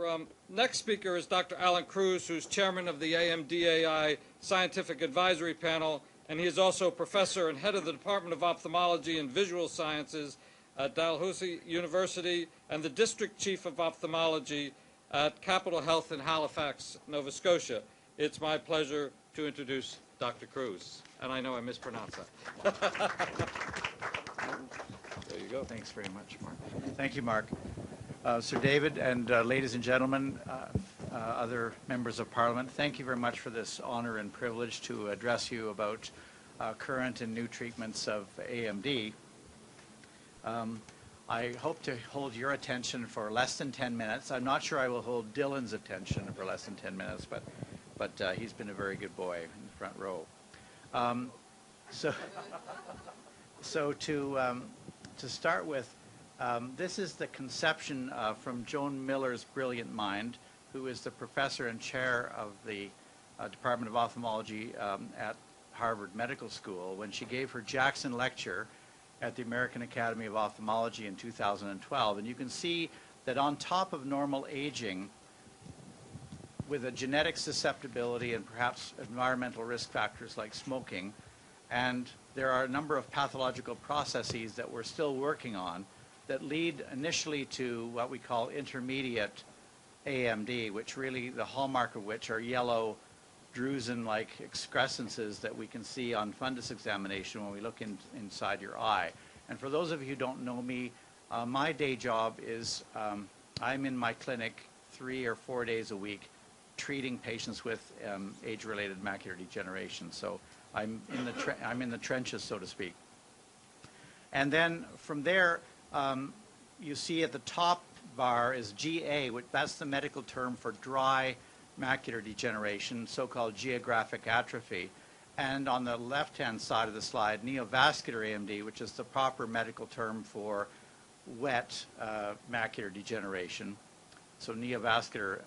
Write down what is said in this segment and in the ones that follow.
Our next speaker is Dr. Alan Cruz, who's chairman of the AMDAI Scientific Advisory Panel, and he is also professor and head of the Department of Ophthalmology and Visual Sciences at Dalhousie University and the district chief of ophthalmology at Capital Health in Halifax, Nova Scotia. It's my pleasure to introduce Dr. Cruz, and I know I mispronounced that. There you go. Thanks very much, Mark. Thank you, Mark. Sir David and ladies and gentlemen, other members of Parliament, thank you very much for this honor and privilege to address you about current and new treatments of AMD. I hope to hold your attention for less than 10 minutes. I'm not sure I will hold Dylan's attention for less than 10 minutes, but he's been a very good boy in the front row. So to start with, this is the conception from Joan Miller's brilliant mind, who is the professor and chair of the Department of Ophthalmology at Harvard Medical School, when she gave her Jackson Lecture at the American Academy of Ophthalmology in 2012. And you can see that on top of normal aging, with a genetic susceptibility and perhaps environmental risk factors like smoking, and there are a number of pathological processes that we're still working on that lead initially to what we call intermediate AMD, which really the hallmark of which are yellow drusen-like excrescences that we can see on fundus examination when we look inside your eye. And for those of you who don't know me, my day job is I'm in my clinic 3 or 4 days a week treating patients with age-related macular degeneration. So I'm in the trenches, so to speak. And then from there, you see at the top bar is GA, which that's the medical term for dry macular degeneration, so-called geographic atrophy. And on the left-hand side of the slide, neovascular AMD, which is the proper medical term for wet macular degeneration, so neovascular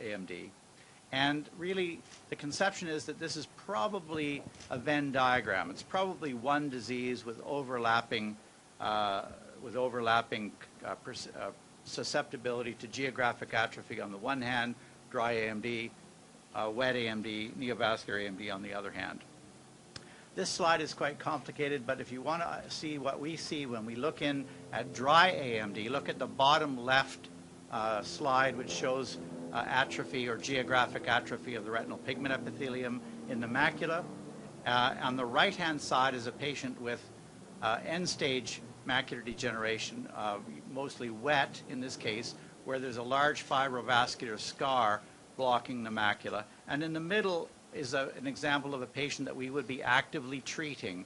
AMD. And really, the conception is that this is probably a Venn diagram. It's probably one disease with overlapping susceptibility to geographic atrophy on the one hand, dry AMD, wet AMD, neovascular AMD on the other hand. This slide is quite complicated, but if you want to see what we see when we look in at dry AMD, look at the bottom left slide, which shows atrophy or geographic atrophy of the retinal pigment epithelium in the macula. On the right-hand side is a patient with end-stage macular degeneration, mostly wet in this case, where there's a large fibrovascular scar blocking the macula. And in the middle is an example of a patient that we would be actively treating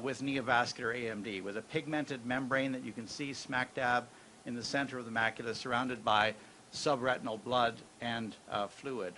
with neovascular AMD, with a pigmented membrane that you can see smack dab in the center of the macula, surrounded by subretinal blood and fluid.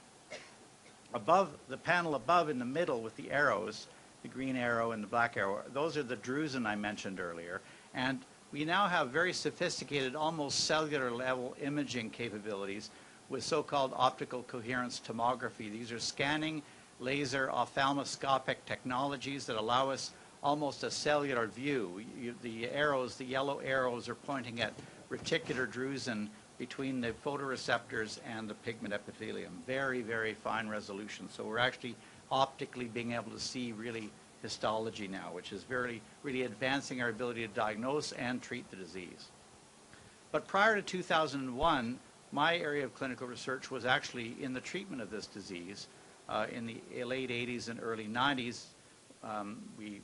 Above, the panel above in the middle with the arrows, the green arrow and the black arrow, those are the drusen I mentioned earlier. And we now have very sophisticated, almost cellular level imaging capabilities with so-called optical coherence tomography. These are scanning laser ophthalmoscopic technologies that allow us almost a cellular view. The arrows, the yellow arrows, are pointing at reticular drusen between the photoreceptors and the pigment epithelium. Very, very fine resolution. So we're actually optically being able to see really histology now, which is really advancing our ability to diagnose and treat the disease. But prior to 2001, my area of clinical research was actually in the treatment of this disease. In the late 80s and early 90s, we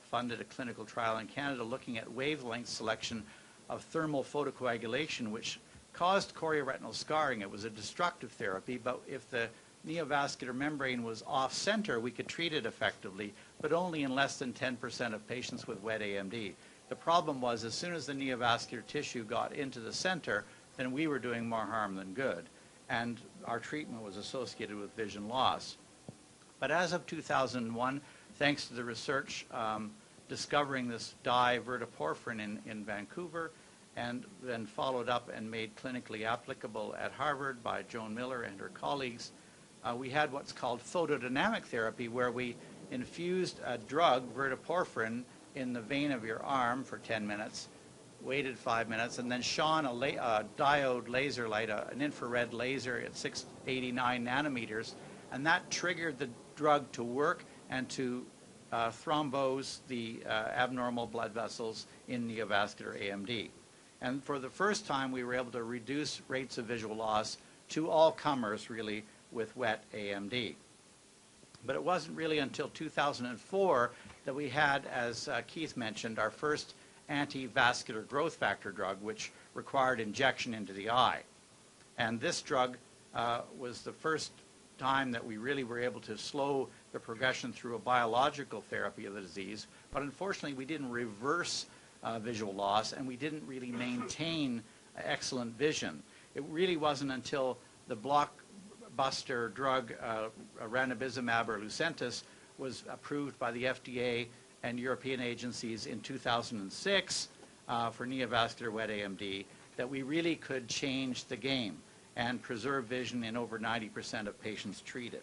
funded a clinical trial in Canada looking at wavelength selection of thermal photocoagulation, which caused chorioretinal scarring. It was a destructive therapy, but if the neovascular membrane was off-center, we could treat it effectively, but only in less than 10% of patients with wet AMD. The problem was, as soon as the neovascular tissue got into the center, then we were doing more harm than good, and our treatment was associated with vision loss. But as of 2001, thanks to the research discovering this dye verteporfin in Vancouver, and then followed up and made clinically applicable at Harvard by Joan Miller and her colleagues, we had what's called photodynamic therapy, where we infused a drug, verteporfin, in the vein of your arm for 10 minutes, waited 5 minutes, and then shone a diode laser light, an infrared laser at 689 nanometers, and that triggered the drug to work and to thrombose the abnormal blood vessels in neovascular AMD. And for the first time, we were able to reduce rates of visual loss to all comers, really, with wet AMD. But it wasn't really until 2004 that we had, as Keith mentioned, our first anti-vascular growth factor drug, which required injection into the eye. And this drug was the first time that we really were able to slow the progression through a biological therapy of the disease. But unfortunately, we didn't reverse visual loss, and we didn't really maintain excellent vision. It really wasn't until the blockbuster drug ranibizumab or Lucentis was approved by the FDA and European agencies in 2006 for neovascular wet AMD that we really could change the game and preserve vision in over 90% of patients treated.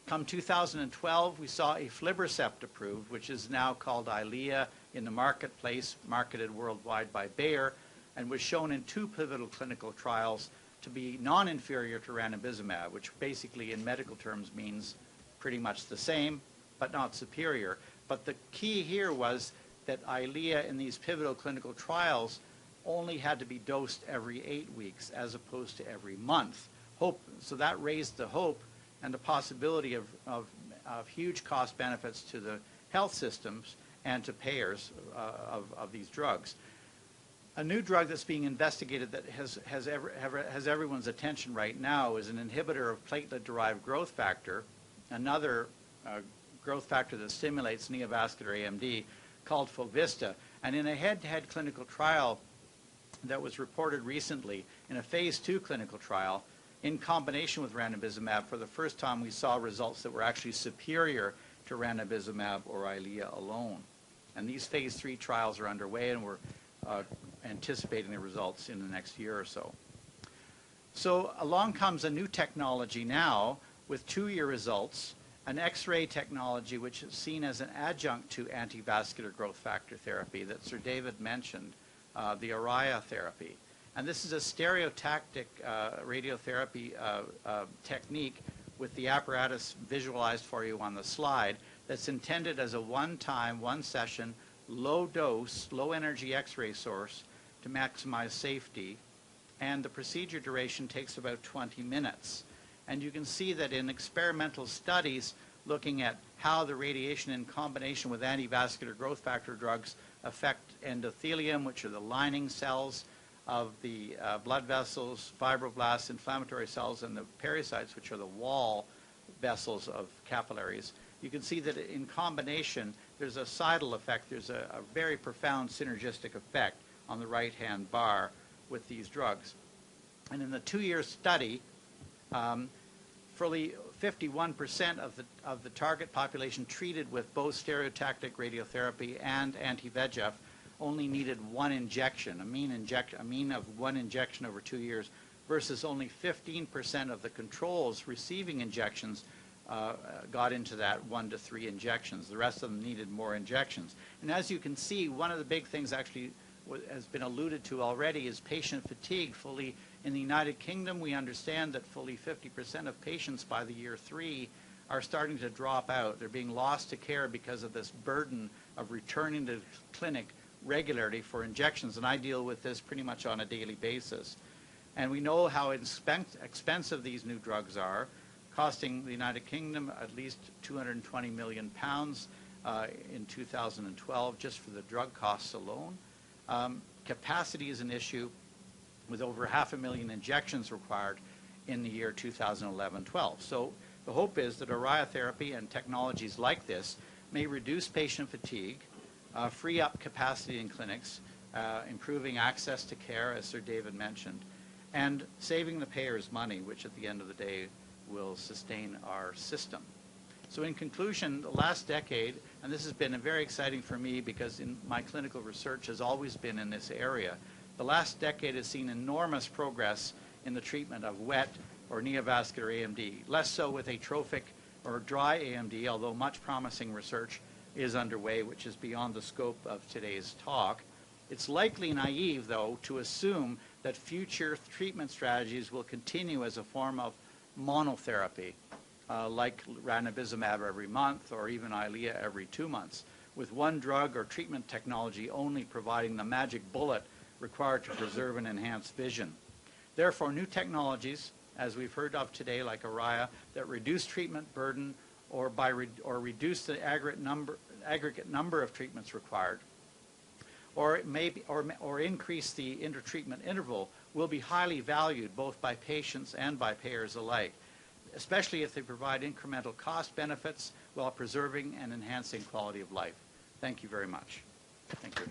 Come 2012, we saw aflibercept approved, which is now called Eylea in the marketplace, marketed worldwide by Bayer, and was shown in 2 pivotal clinical trials to be non-inferior to ranibizumab, which basically in medical terms means pretty much the same, but not superior. But the key here was that Eylea in these pivotal clinical trials only had to be dosed every 8 weeks as opposed to every month. So that raised the hope and the possibility of huge cost benefits to the health systems and to payers of these drugs. A new drug that's being investigated that has everyone's attention right now is an inhibitor of platelet-derived growth factor, another growth factor that stimulates neovascular AMD, called Fovista. And in a head-to-head clinical trial that was reported recently, in a phase 2 clinical trial, in combination with ranibizumab, for the first time we saw results that were actually superior to ranibizumab or Eylea alone. And these phase 3 trials are underway, and we're anticipating the results in the next year or so. So along comes a new technology now with 2-year results, an X-ray technology which is seen as an adjunct to antivascular growth factor therapy that Sir David mentioned, the Araya Therapy. And this is a stereotactic radiotherapy technique with the apparatus visualized for you on the slide that's intended as a one-time, one-session, low-dose, low-energy X-ray source to maximize safety. And the procedure duration takes about 20 minutes. And you can see that in experimental studies looking at how the radiation in combination with antivascular growth factor drugs affect endothelium, which are the lining cells of the blood vessels, fibroblasts, inflammatory cells, and the pericytes, which are the wall vessels of capillaries. You can see that in combination, there's a sidal effect. There's a very profound synergistic effect on the right-hand bar with these drugs. And in the 2-year study, fully 51% of the target population treated with both stereotactic radiotherapy and anti-VEGF only needed 1 injection, a mean of 1 injection over 2 years, versus only 15% of the controls receiving injections got into that 1 to 3 injections. The rest of them needed more injections. And as you can see, one of the big things actually has been alluded to already is patient fatigue. Fully in the United Kingdom, we understand that fully 50% of patients by the year 3 are starting to drop out. They're being lost to care because of this burden of returning to clinic regularly for injections, and I deal with this pretty much on a daily basis. And we know how expensive these new drugs are, costing the United Kingdom at least £220 million in 2012 just for the drug costs alone. Capacity is an issue with over 500,000 injections required in the year 2011-12. So the hope is that Araya Therapy and technologies like this may reduce patient fatigue, free up capacity in clinics, improving access to care, as Sir David mentioned, and saving the payers money, which at the end of the day will sustain our system. So in conclusion, the last decade, and this has been very exciting for me because in my clinical research has always been in this area, the last decade has seen enormous progress in the treatment of wet or neovascular AMD, less so with atrophic or dry AMD, although much promising research is underway, which is beyond the scope of today's talk. It's likely naive, though, to assume that future treatment strategies will continue as a form of monotherapy, like ranibizumab every month or even Eylea every 2 months, with one drug or treatment technology only providing the magic bullet required to preserve and enhance vision. Therefore, new technologies, as we've heard of today, like Araya, that reduce treatment burden or reduce the aggregate number of treatments required, or increase the intertreatment interval, will be highly valued both by patients and by payers alike, especially if they provide incremental cost benefits while preserving and enhancing quality of life. Thank you very much. Thank you.